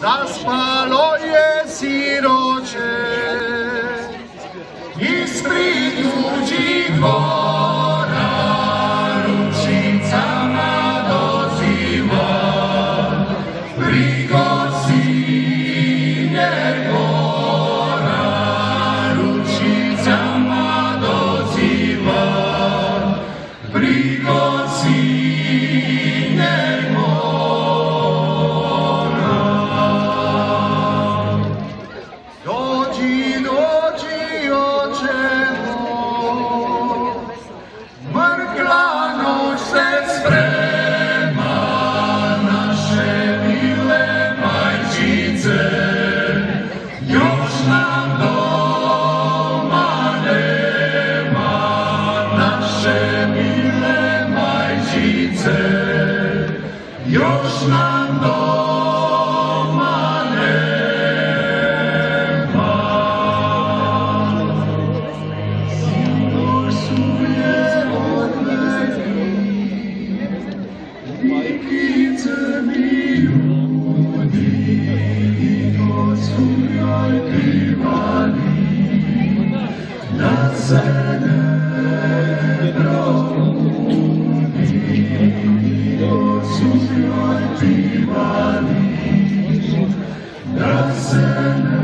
zaspalo je siroče, ispred tuđih dvora, ručicama doziva, priko sinjeg gora, ručicama doziva, priko sinjeg gora. Dođi, dođi, oče moj, mrkla noć se sprema, naše mile majčice, još nam doma nema, naše mile majčice, još nam doma nema. Sinoć su je odveli, Nikice mi ljudi, to su joj pivali, da se ne probudi, to su joj pivali, da se ne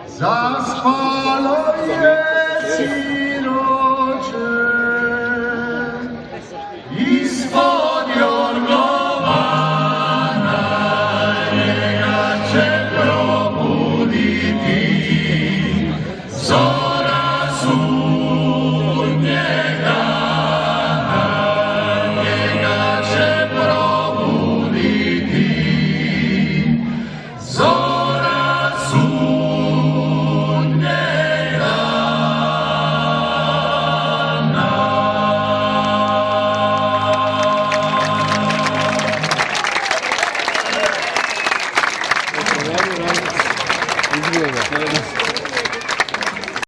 zaspalo je